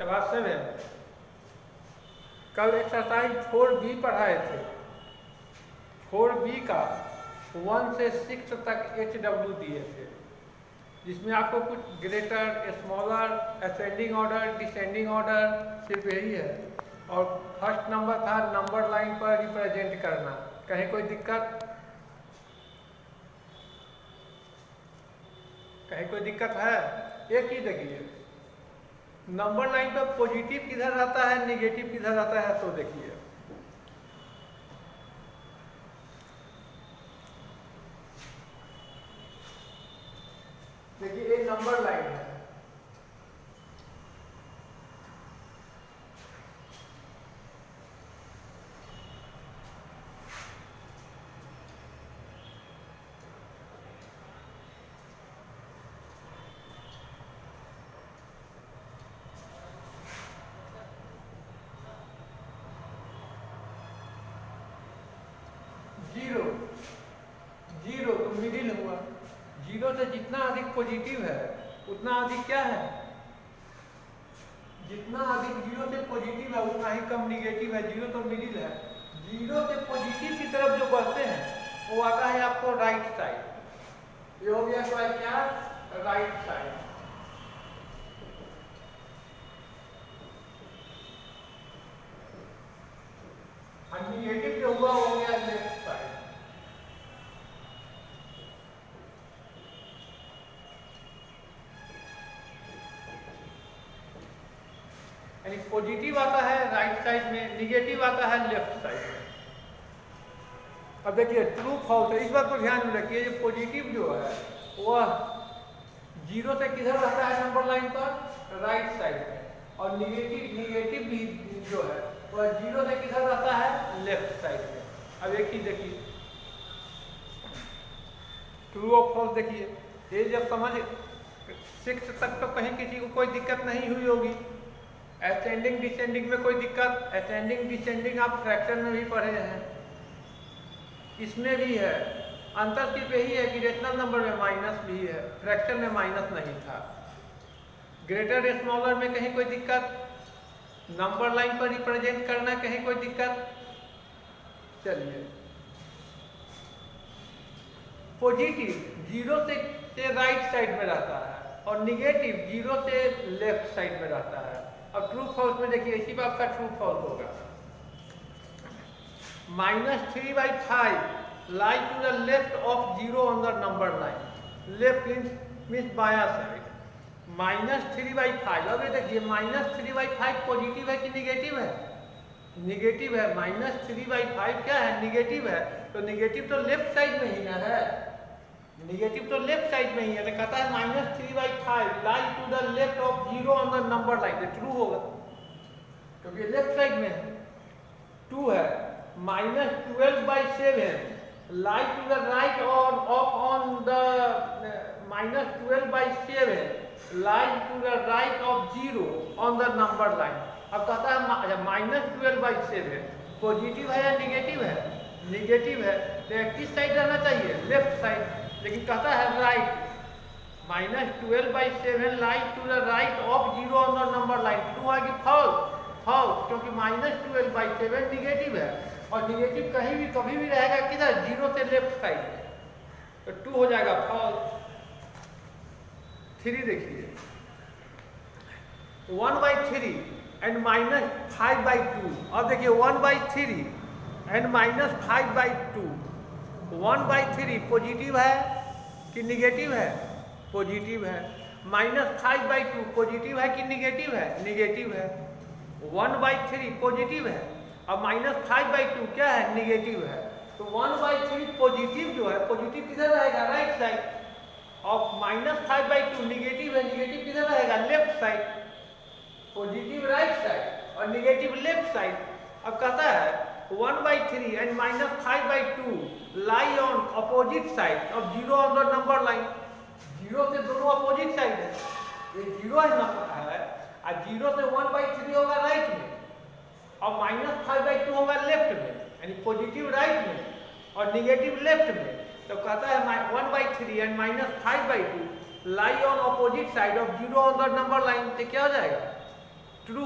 Class 7 कल exercise 4B पढ़ाए थे। 4B का 1 से 6 तक HW दिए थे, जिसमें आपको कुछ greater, smaller, ascending order, descending order सिर्फ यही है। और फर्स्ट नंबर था नंबर लाइन पर रिप्रेजेंट करना। कहीं कोई दिक्कत? कहीं कोई दिक्कत है? एक ही देखिए, नंबर लाइन पर पॉजिटिव किधर रहता है, नेगेटिव किधर रहता है, तो देखिए देखिए एक नंबर लाइन है, जीरो जीरो तो मिडिल हुआ। जीरो से जितना अधिक पॉजिटिव है उतना अधिक क्या है, जितना अधिक जीरो से पॉजिटिव है उतना ही कम निगेटिव है। जीरो तो मिडिल है। जीरो से पॉजिटिव की तरफ जो बढ़ते हैं वो आता है आपको राइट साइड। ये हो गया क्या, राइट साइड। और निगेटिव जो हुआ वो हो गया लेफ्ट साइड। यानी पॉजिटिव आता है राइट साइड में, निगेटिव आता है लेफ्ट साइड में। अब देखिए ट्रू फॉल्स है, इस बात को ध्यान में रखिए। ये पॉजिटिव जो है वह जीरो से किधर रहता है नंबर लाइन पर, राइट साइड में। और निगेटिव भी जो है वह जीरो से किधर रहता है, लेफ्ट साइड में। अब एक ही देखिए ट्रू और फॉल्स। देखिए ये जब समझ 6 तक तो कहीं किसी को कोई दिक्कत नहीं हुई होगी। असेंडिंग डिसेंडिंग में कोई दिक्कत? असेंडिंग डिसेंडिंग आप फ्रैक्शन में भी पढ़े हैं, इसमें भी है। अंतर सिर्फ यही है कि रेशनल नंबर में माइनस भी है, फ्रैक्शन में माइनस नहीं था। ग्रेटर स्मॉलर में कहीं कोई दिक्कत? नंबर लाइन पर रिप्रेजेंट करना कहीं कोई दिक्कत? चलिए, पॉजिटिव जीरो से राइट साइड में रहता है और निगेटिव जीरो से लेफ्ट साइड में रहता है। और ट्रू फॉल्स में देखिए इसी बात का ट्रू फॉल्स होगा। -3/5 lie to the left of 0 on the number line. Left means बायां साइड। -3/5। अब ये देखिए -3/5 पॉजिटिव है कि निगेटिव है? निगेटिव है। -3/5 क्या है, निगेटिव है। तो निगेटिव तो लेफ्ट साइड में ही ना है, निगेटिव तो लेफ्ट साइड में ही है। तो कहता है -3/5 lie to the left of 0 on the number line। ये ट्रू होगा क्योंकि लेफ्ट साइड में है। 2 है -12/7 lie to the right or off on the -12/7 lie to the right of 0 on the number line। अब कहता है -12/7 पॉजिटिव है या निगेटिव है? निगेटिव है। तो किस साइड रहना चाहिए, लेफ्ट साइड। लेकिन कहता है right, -12/7 lie to the right of 0 on the number line। True है कि फॉल्स? फॉल्स, क्योंकि -12/7 निगेटिव है और निगेटिव कहीं भी कभी भी रहेगा किधर, जीरो से लेफ्ट साइड में। तो 2 हो जाएगा फॉल्स। 3 देखिए 1/3 एंड -5/2। अब देखिए 1/3 एंड -5/2। 1/3 पॉजिटिव है कि निगेटिव है? पॉजिटिव है। -5/2 पॉजिटिव है कि निगेटिव है? निगेटिव है। 1/3 पॉजिटिव है और -5/2 क्या है, निगेटिव है। तो 1/3 पॉजिटिव जो है, पॉजिटिव किधर रहेगा, राइट साइड। और -5/2 निगेटिव है, निगेटिव किधर रहेगा, left side. Positive right side और निगेटिव लेफ्ट साइड। अब कहता है 1/3 and -5/2 lie on opposite sides of 0 on the number line। 0 से दोनों अपोजिट साइड है। ये 0 है नंबर है और 0 से 1/3 होगा राइट में और -5/2 होगा लेफ्ट में, यानी पॉजिटिव राइट में और निगेटिव लेफ्ट में। तो कहता है 1/3 and -5/2 lie on opposite side of 0 on the number line। तो क्या हो जाएगा, ट्रू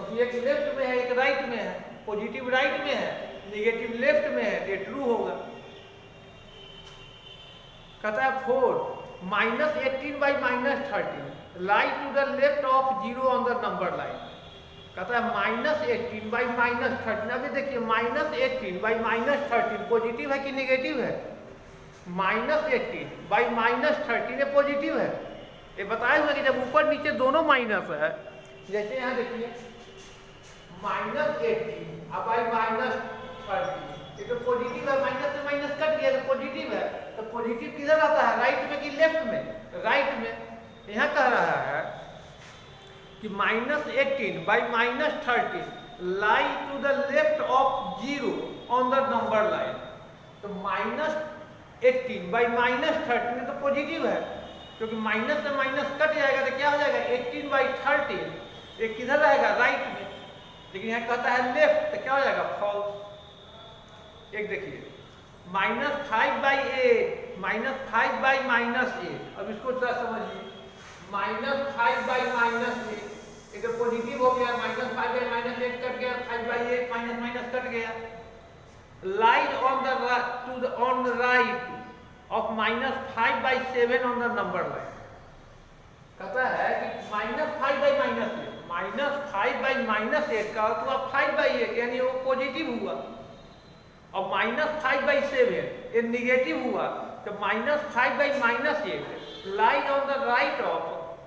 क्योंकि एक लेफ्ट में है एक राइट में है, पॉजिटिव राइट में है, निगेटिव लेफ्ट में है, तो ये ट्रू होगा। कहता है 4 -18 by -13 lie to the left of 0 on the number line. कहता है -18 by -13। अभी देखिए -18 by -13 पॉजिटिव है कि नेगेटिव है? -18 by -13 ये पॉजिटिव है। ये बताए हुए कि जब ऊपर नीचे दोनों माइनस है, जैसे यहाँ देखिए -18 अब by -13, ये तो पॉजिटिव है, माइनस से माइनस कट गया तो पॉजिटिव है। तो पॉजिटिव किधर आता है, राइट में कि लेफ्ट में? राइट में। यहाँ कह रहा है कि -18 by -13 lie to the left of 0 on the number line. तो -18 by -13 तो पॉजिटिव है, क्योंकि माइनस से माइनस कट जाएगा तो क्या हो जाएगा 18 by 13, ये किधर रहेगा, राइट में। लेकिन यहाँ कहता है लेफ्ट, तो क्या हो जाएगा, फॉल्स। एक देखिए -5 by 8 -5 by -8। अब इसको थोड़ा समझिए, -5 by -8 ये तो पॉजिटिव हो गया, -5 by -8 कट गया, 5 by 8 माइनस माइनस कट गया। Lies on the right of -5 by 7 on the number line. कहता है कि -5 by -8 -5 by -8 का तो आप 5 by 8 यानी वो पॉजिटिव हुआ, और -5 by 7 ये निगेटिव हुआ। तो -5 by -8 lies on the right of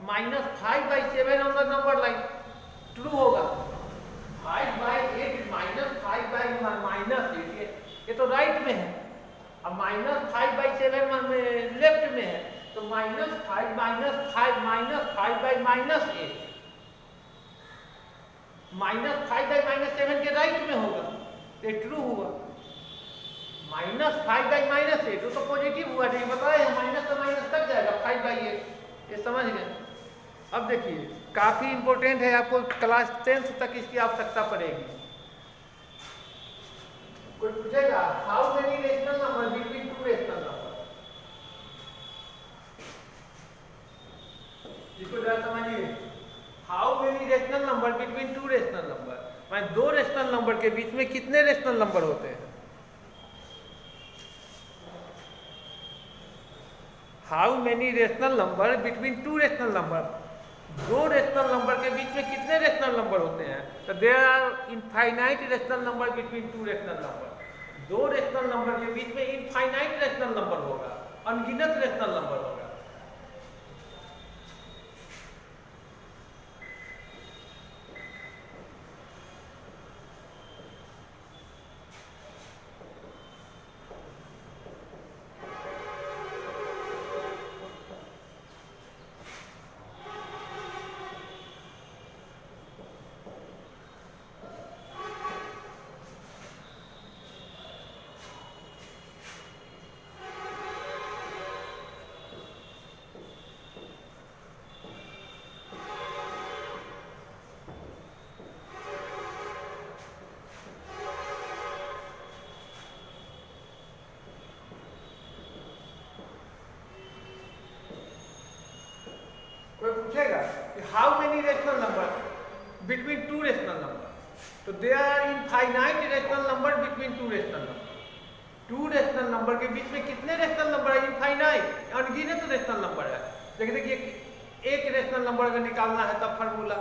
-5 by 7 on the number line, true होगा। 5 by 8 -5 by -8 ये तो राइट में है, अब -5 by 7 में लेफ्ट में है, तो -5 by -8 -5 by -7 के राइट में होगा, ये ट्रू हुआ। -5 by -8 तो पॉजिटिव हुआ, नहीं बताया माइनस से माइनस कट जाएगा 5 by 8, ये समझ गए। अब देखिए काफी इंपॉर्टेंट है, आपको क्लास 10th तक इसकी आवश्यकता पड़ेगी। कोई पूछेगा how many rational number between two rational number, इसको जरा समझिए। How many rational number between two rational number, माने दो रेशनल नंबर के बीच में कितने रेशनल नंबर होते हैं। How many rational number between two rational number, दो रेशनल नंबर के बीच में कितने रेशनल नंबर होते हैं। तो there are infinite rational number between two rational number, दो रेशनल नंबर के बीच में इनफाइनाइट रेशनल नंबर होगा, अनगिनत रेशनल नंबर होगा। कोई पूछेगा कि how many rational number between two rational number, तो there are infinite rational number between two rational number. Two rational number के बीच में कितने रेशनल नंबर है, इनफाइनाइट अनगिनत रेशनल नंबर है। देखिए एक रेशनल नंबर अगर निकालना है तब फार्मूला,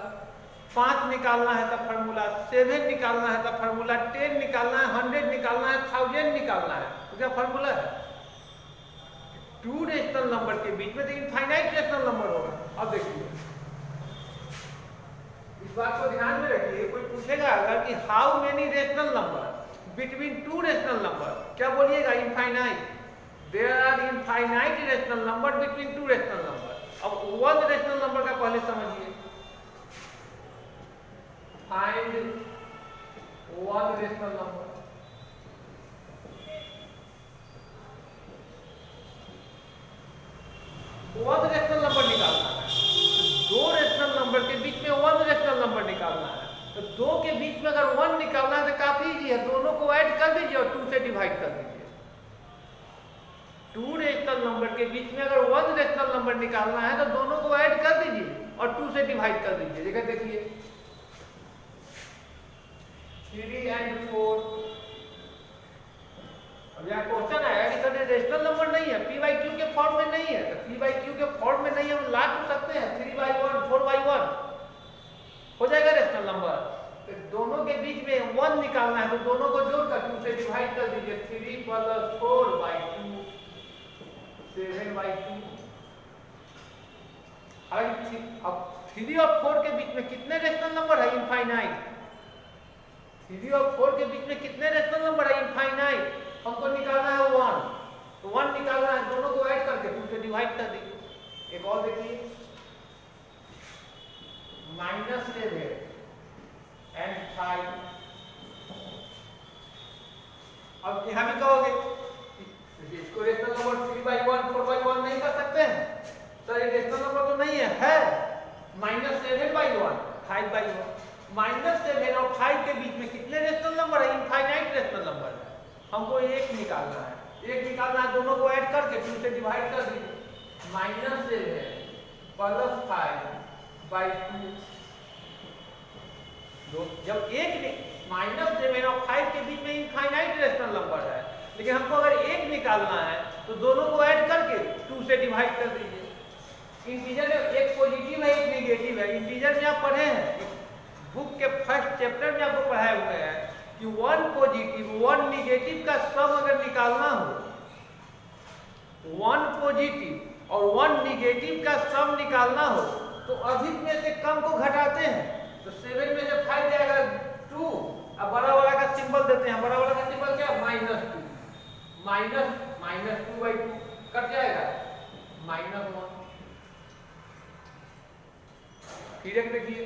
5 निकालना है तब फार्मूला, 7 निकालना है तब फार्मूला, 10 निकालना है, 100 निकालना है, 1000 निकालना है, तो क्या फार्मूला है। टू रेशनल नंबर के बीच में तो इनफाइनाइट रेशनल नंबर होगा। अब देखिए इस बात को ध्यान में रखिए, कोई पूछेगा अगर कि how many rational number between two rational number, क्या बोलिएगा, infinite. There are infinite rational number between two rational number. अब वन रेशनल नंबर का पहले समझिए, find one rational number. One rational number निकालना है, दो रेशनल नंबर के बीच में वन रेशनल नंबर निकालना है। तो दो के बीच में अगर वन निकालना है तो काफी इजी है, दोनों को ऐड कर दीजिए और 2 से डिवाइड कर दीजिए। टू रेशनल नंबर के बीच में अगर वन रेशनल नंबर निकालना है तो दोनों को ऐड कर दीजिए और 2 से डिवाइड कर दीजिए। देखिए 3 and 4। अब यहाँ क्वेश्चन है एडिशन रेशनल नंबर नहीं है, p by q के फॉर्म में नहीं है, तो p by q के फॉर्म में नहीं है, हम ला तो सकते हैं 3 by 1 4 by 1 हो जाएगा रेशनल नंबर। तो दोनों के बीच में 1 निकालना है, तो दोनों को जोड़कर 2 से डिवाइड कर दीजिए। 3 + 4 by 2 7 by 2। अब 3 और 4 के बीच में कितने रेशनल नंबर है? इनफाइनाइट। 3 और 4 के बीच में कितने रेशनल नंबर है? इनफाइनाइट। हमको निकालना है 1, तो 1 निकालना है, दोनों को ऐड करके 2 से डिवाइड कर दीजिए। एक और देखिए -7 and 5। अब यहां भी कहोगे इसको रेशनल नंबर 3 by 1 4 by 1 नहीं कर सकते हैं, तो ये रेशनल नंबर तो नहीं है -7 by 1 5 by 1। -7 और 5 के बीच में कितने रेशनल नंबर है? इनफाइनाइट रेशनल नंबर है। हमको एक निकालना है, एक निकालना है, दोनों को ऐड करके 2 से डिवाइड कर दीजिए। -7 + 5 by 2। जब एक -7 और 5 के बीच में इनफाइनाइट रेशनल नंबर है, लेकिन हमको अगर एक निकालना है तो दोनों को ऐड करके 2 से डिवाइड कर दीजिए। इंटीजर में एक पॉजिटिव है, एक नेगेटिव है। इंटीजर में आप पढ़े हैं, बुक के फर्स्ट चैप्टर में आपको पढ़ाए हुए हैं कि 1 पॉजिटिव 1 निगेटिव का सम अगर निकालना हो, 1 पॉजिटिव और 1 निगेटिव का सम निकालना हो, तो अधिक में से कम को घटाते हैं। तो 7 में से 5 जाएगा 2, अब बड़ा वाला का सिंबल देते हैं। बड़ा वाला का सिंबल क्या? -2 -2 by 2 कट जाएगा -1। फिर एक देखिए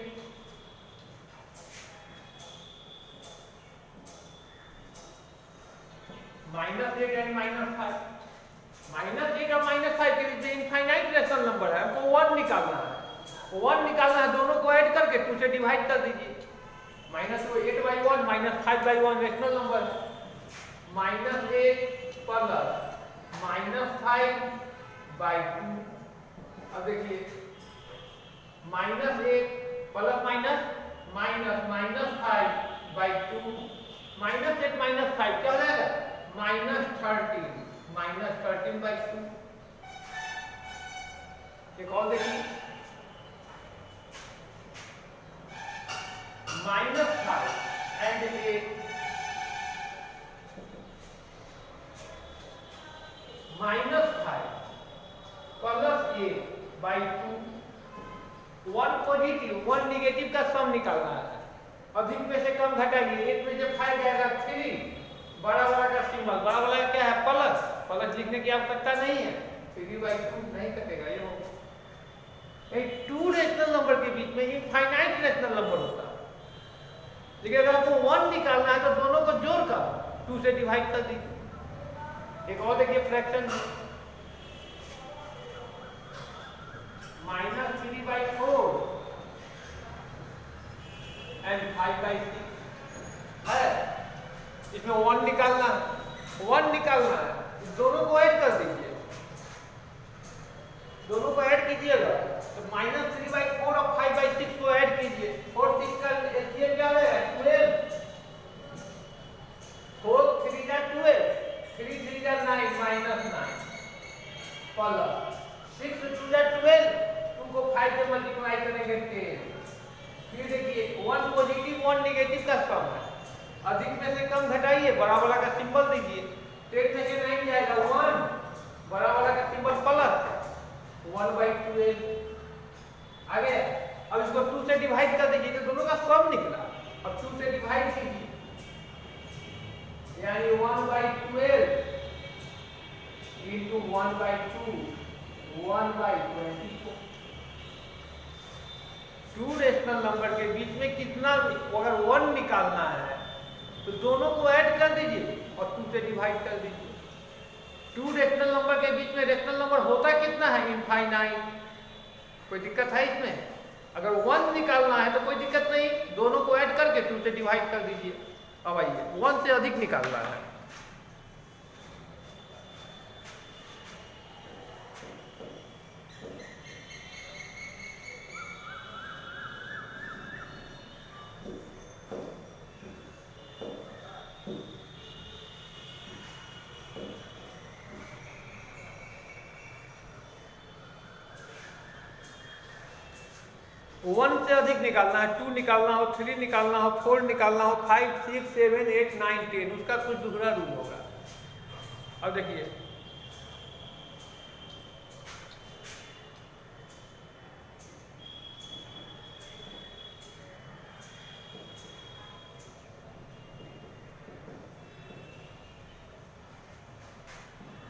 -8 and -5। -8 और -5 के बीच में इनफाइनाइट रेशनल नंबर है, हमको 1 निकालना है। 1 निकालना है, दोनों को ऐड करके 2 से डिवाइड कर दीजिए। -8 by 1 -5 by 1 रेशनल नंबर है। -8 + -5 by 2। अब देखिए -8 + -5 by 2। -8 - 5 क्या हो जाएगा? -13 by 2। एक और देखिए -5 and 8 -5 + 8 by 2। 1 पॉजिटिव 1 निगेटिव का सम निकालना है, अधिक में से कम घटाइए। 8 में से 5 जाएगा 3, बड़ा वाला का सिंबल, बड़ा वाला का क्या है? प्लस। प्लस लिखने की आवश्यकता नहीं है, 3 by 2 नहीं कटेगा, ये होगा। 2 रेशनल नंबर के बीच में इनफाइनाइट रेशनल नंबर होता है, लेकिन अगर आपको 1 निकालना है तो दोनों को जोड़कर 2 से डिवाइड कर दीजिए। एक और देखिए फ्रैक्शन -3 by 4 and 5 by 6 है। इसमें 1 निकालना है, दोनों को ऐड कर दीजिए। दोनों को ऐड कीजिएगा तो -3 by 4 और 5 by 6 को ऐड कीजिए। 4 6 का एलसीएम क्या रहेगा? 12। 4 3 जा 12, 3 3 जा 9 -9 प्लस 6 2 जा 12, तुमको 5 से मल्टीप्लाई करेंगे 10। फिर देखिए 1 पॉजिटिव 1 निगेटिव का सम है, अधिक में से कम घटाइए, बड़ा वाला का सिंबल दीजिए। 10 में से 9 जाएगा 1, बड़ा वाला का सिंबल प्लस 1 by 12 आ गया। अब इसको 2 से डिवाइड कर दीजिए, तो दोनों का सम निकला। अब 2 से डिवाइड कीजिए, यानी 1 by 12 into 1 by 2 1 by 24। 2 rational number के बीच में कितना, अगर 1 निकालना है तो दोनों को ऐड कर दीजिए और 2 से डिवाइड कर दीजिए। 2 रेशनल नंबर के बीच में रेशनल नंबर होता कितना है? इनफाइनाइट। कोई दिक्कत है इसमें? अगर 1 निकालना है तो कोई दिक्कत नहीं, दोनों को ऐड करके 2 से डिवाइड कर दीजिए। अब आइए 1 से अधिक निकालना है। 1 से अधिक निकालना है, 2 निकालना हो, 3 निकालना हो, 4 निकालना हो, 5, 6, 7, 8, 9, 10, उसका कुछ दूसरा रूल होगा। अब देखिए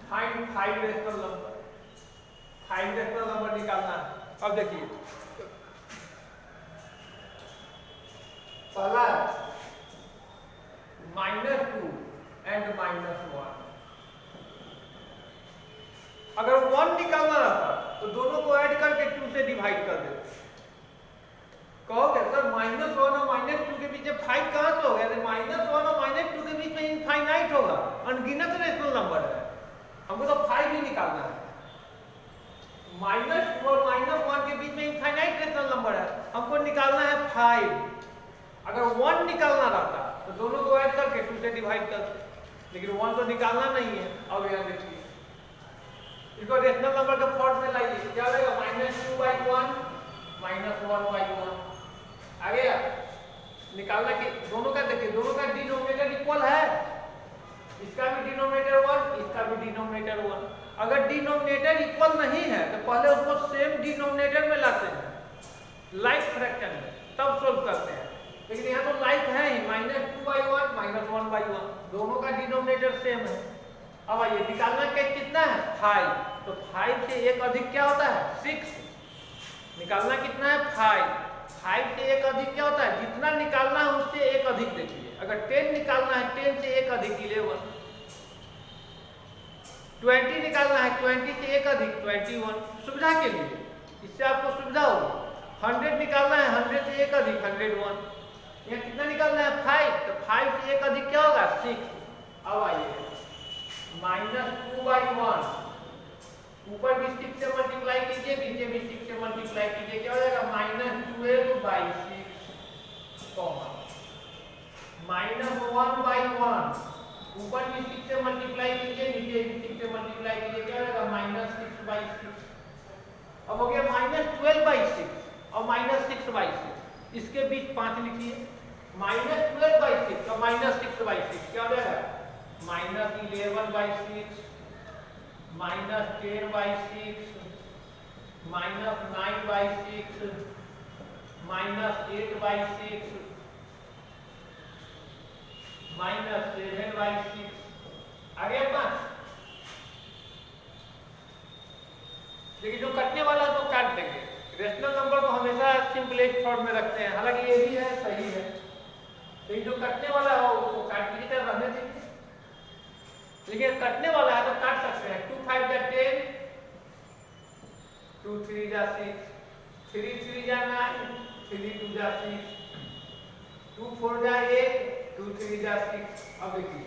find 5 rational number, 5 rational number निकालना है। अब देखिए पहला -2 एंड -1। अगर 1 निकालना रहता तो दोनों को ऐड करके 2 से डिवाइड कर देते। कहोगे सर -1 और -2 के बीच 5 कहां से हो गया? -1 और -2 के बीच में इनफाइनाइट होगा, अनगिनत रेशनल नंबर है, हमको तो 5 ही निकालना है। -2 और -1 के बीच में इनफाइनाइट रेशनल नंबर है, हमको निकालना है 5। अगर 1 निकालना रहता तो दोनों को ऐड करके 2 से डिवाइड करते, लेकिन 1 तो निकालना नहीं है। अब यहाँ देखिए इसको रेशनल नंबर के फॉर्म में लाइए, क्या हो जाएगा? -2/1 -1/1 आ गया। निकालना कि दोनों का देखिए, दोनों का डिनोमिनेटर इक्वल है, इसका भी डिनोमिनेटर 1, इसका भी डिनोमिनेटर 1। अगर डिनोमिनेटर इक्वल नहीं है तो पहले उसको सेम डिनोमिनेटर में लाते हैं, लाइक फ्रैक्शन में, तब सोल्व करते हैं। लेकिन यहाँ तो लाइक है ही, -2/1 -1/1, दोनों का डिनोमिनेटर सेम है। अब आइए निकालना क्या कितना है? 5। तो 5 से एक अधिक क्या होता है? 6। निकालना कितना है? 5। 5 से एक अधिक क्या होता है? जितना निकालना है उससे एक अधिक देखिए। अगर 10 निकालना है, 10 से एक अधिक 11। 20 निकालना है, 20 से एक अधिक 21, सुविधा के लिए, इससे आपको सुविधा होगी। 100 निकालना है, 100 से एक अधिक 101। यहाँ कितना निकालना है? 5। तो 5 से एक अधिक क्या होगा? 6। अब आइए -2/1, ऊपर भी 6 से मल्टीप्लाई कीजिए, नीचे भी 6 से मल्टीप्लाई कीजिए, क्या हो जाएगा? -12/6, -1/1, ऊपर भी 6 से मल्टीप्लाई कीजिए, नीचे भी 6 से मल्टीप्लाई कीजिए, क्या हो जाएगा? -6/6। अब हो गया -12/6 और -6/6, इसके बीच 5 लिखिए। -12/6 और -6/6 क्या हो जाएगा? -11/6, -10/6, -9/6, -8/6, -7/6। आ गया 5। देखिए जो कटने वाला है तो काट देंगे, रेशनल नंबर को हमेशा सिंपलेस्ट फॉर्म में रखते हैं, हालांकि ये भी है, सही है, लेकिन जो कटने वाला है वो काट की तरह रहने दीजिए। लेकिन कटने वाला है तो काट सकते हैं। 2 5 जा 10, 2 3 जा 6, 3 3 जा 9, 3 2 जा 6, 2 4 जा 8, 2 3 जा 6। अब देखिए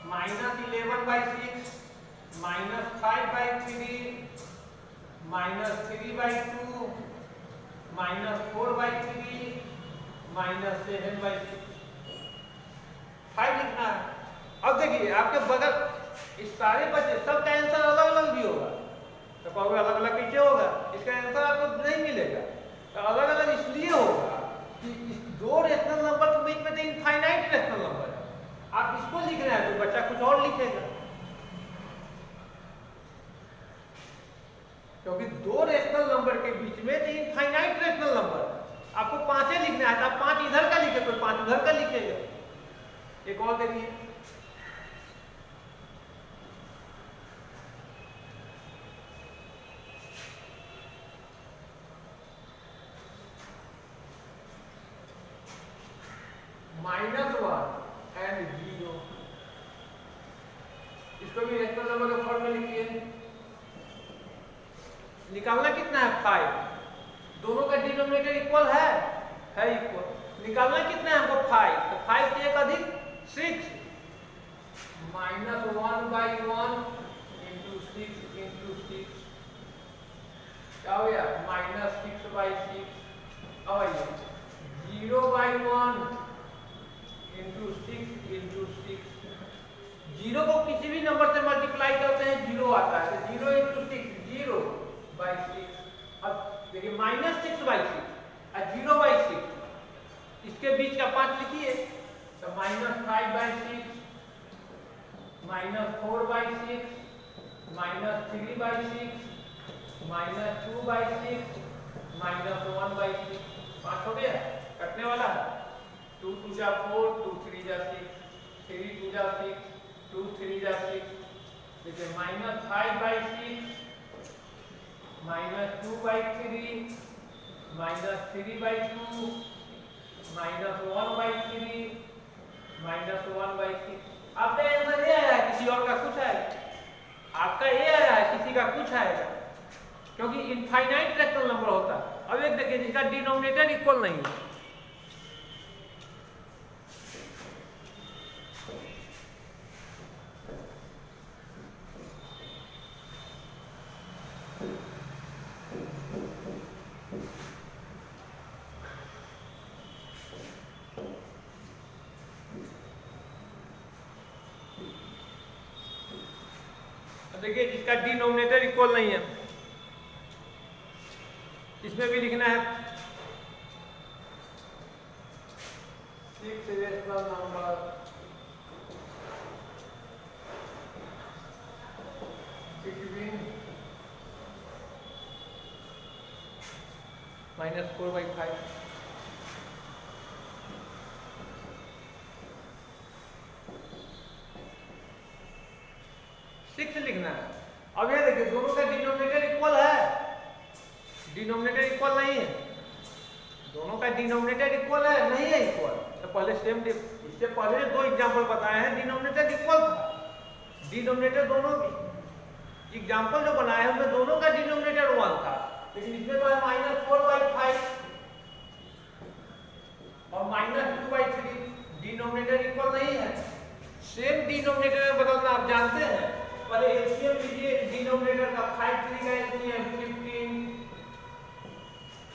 -11/6, -5/3, -3/2, -4/3, -7/6, 5 लिखना है। अब देखिए आपके बगल इस सारे बच्चे सबका आंसर अलग अलग भी होगा, तो कहोगे अलग अलग कैसे होगा? इसका आंसर आपको नहीं मिलेगा। तो अलग अलग इसलिए होगा कि इस दो रेशनल नंबर के बीच में तो इनफाइनाइट रेशनल नंबर है, आप इसको लिख रहे हैं तो बच्चा कुछ और लिखेगा, क्योंकि दो रेशनल नंबर के बीच में तो इनफाइनाइट रेशनल नंबर है। आपको 5 लिखना है तो आप 5 इधर का लिखे, कोई 5 उधर का लिखेगा। एक और देखिए -1 एंड 0, इसको भी रेशनल नंबर के फॉर्म में लिखिए। निकालना कितना है? 5। दोनों का डिनोमिनेटर इक्वल है इक्वल। निकालना कितना है हमको? 5। तो 5 से एक अधिक 6, -1/1 × 6 × 6, क्या हो गया? -6/6। अब आइए 0/1 × 6 × 6, 0 को किसी भी नंबर से मल्टीप्लाई करते हैं 0 आता है, तो 0 × 6 0/6। अब देखिए -6/6 और 0/6, इसके बीच का 5 लिखिए तो -5/6, -4/6, -3/6, -2/6, -1/6, 5 हो गया। कटने वाला है 2 2 जा 4, 2 3 जा 6, 3 2 जा 6, 2 3 जा 6। देखिए -5/6, -2/3, -3/2, -1/3, -1/6। आपका आंसर ये आया है, किसी और का कुछ आएगा? आपका ये आया है, किसी का कुछ आएगा, क्योंकि इनफाइनाइट रैशनल नंबर होता है। अब एक देखिए जिसका डिनोमिनेटर इक्वल नहीं है, देखिए जिसका डिनोमिनेटर इक्वल नहीं है, इसमें भी लिखना है 6 रेशनल नंबर बिटवीन -4/5। लिखना है। अब ये देखिए दोनों का डिनोमिनेटर इक्वल है, डिनोमिनेटर इक्वल नहीं है, दोनों का डिनोमिनेटर इक्वल है नहीं है इक्वल, तो पहले सेम, इससे पहले 2 एग्जांपल बताए हैं डिनोमिनेटर इक्वल था। डिनोमिनेटर दोनों एग्जांपल जो बनाए हैं उसमें दोनों का डिनोमिनेटर 1 था, लेकिन इसमें तो है -4/5 और -2/3, डिनोमिनेटर इक्वल नहीं है। सेम डिनोमिनेटर में बदलना आप जानते हैं, पहले एलसीएम लीजिए डिनोमिनेटर का, 5 3 का एलसीएम 15,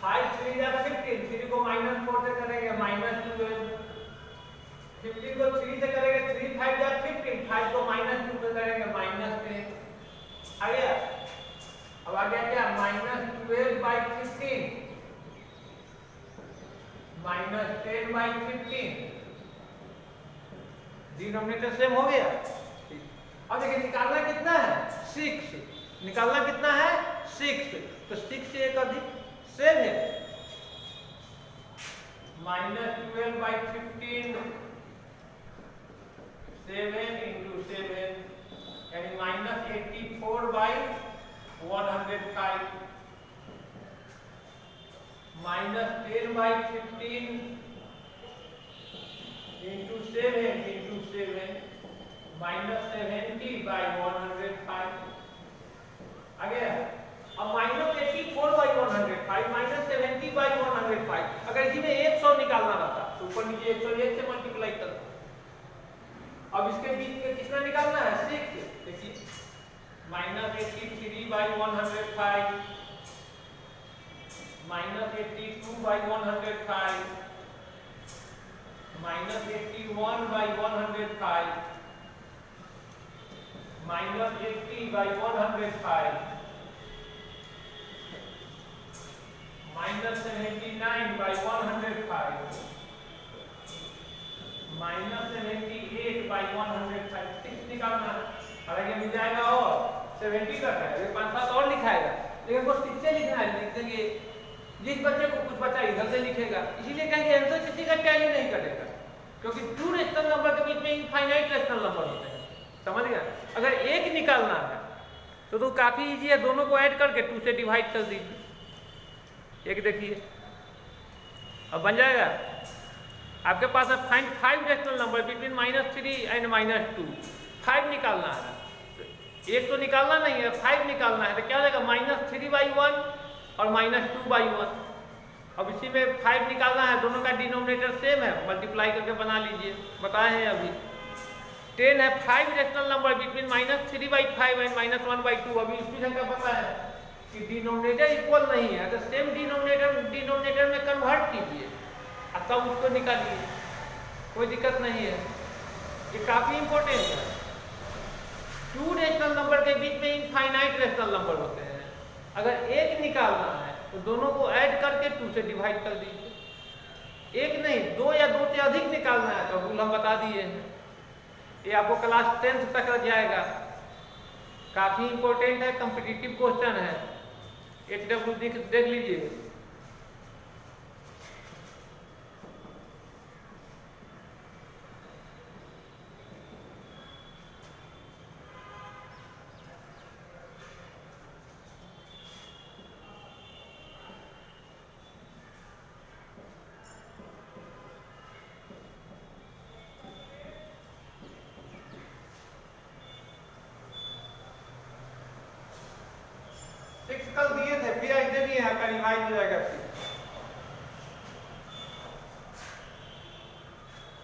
5 3 या 15, 3 को -4 से करेंगे -12, 15 को 3 से करेंगे 3 5 या 15, 5 को -2 से करेंगे -10। आ गया। अब आ गया क्या -12/15, -10/15, डिनोमिनेटर सेम हो गया। अब देखिए निकालना कितना है 6, निकालना कितना है 6, तो 6 से एक अधिक 7, -12/15, 7 into 7 यानी -84/105, -10/15 into 7 into 7 -70/105 आ गया। अब -84/105 -70/105, अगर इसी में 100 निकालना रहता तो ऊपर नीचे 101 से मल्टीप्लाई करो। अब इसके बीच में कितना निकालना है 6, देखिए -83/105, -82/105, -81/105, -80/105, -79/105, -78/105, 6 निकालना है। हालांकि मिल जाएगा और 70 का है, 5-7 और लिखाएगा, लेकिन वो 6 से लिखना है। लिख देंगे जिस बच्चे को कुछ बचा इधर से लिखेगा, इसीलिए कहेंगे आंसर किसी का टैली नहीं करेगा, क्योंकि 2 रेशनल नंबर के बीच में इनफाइनाइट रेशनल नंबर होते हैं, समझ गया। अगर एक निकालना है तो काफी इजी है, दोनों को ऐड करके 2 से डिवाइड कर दीजिए। एक देखिए अब बन जाएगा आपके पास है find 5 rational number between -3 and -2, 5 निकालना है, एक तो निकालना नहीं है 5 निकालना है, तो क्या हो जाएगा -3/1 और -2/1। अब इसी में 5 निकालना है, दोनों का डिनोमिनेटर सेम है, मल्टीप्लाई करके बना लीजिए, बताए हैं अभी। 10 है 5 रेशनल नंबर बिटवीन -3/5 एंड -1/2। अभी इसकी संख्या पता है कि डिनोमिनेटर इक्वल नहीं है, तो सेम डिनोमिनेटर में कन्वर्ट कीजिए और तब उसको निकालिए, कोई दिक्कत नहीं है। ये काफी इंपॉर्टेंट है। 2 रेशनल नंबर के बीच में इनफाइनाइट रेशनल नंबर होते हैं, अगर एक निकालना है तो दोनों को ऐड करके 2 से डिवाइड कर दीजिए। एक नहीं, 2 या 2 से अधिक निकालना है तो रूल हम बता दिए हैं। ये आपको क्लास 10th तक रह जाएगा, काफ़ी इंपॉर्टेंट है, कॉम्पिटिटिव क्वेश्चन है। HW देख लीजिए। कल दिए थे, फिर आज दे दिए हैं, रिवाइज हो जाएगा फिर।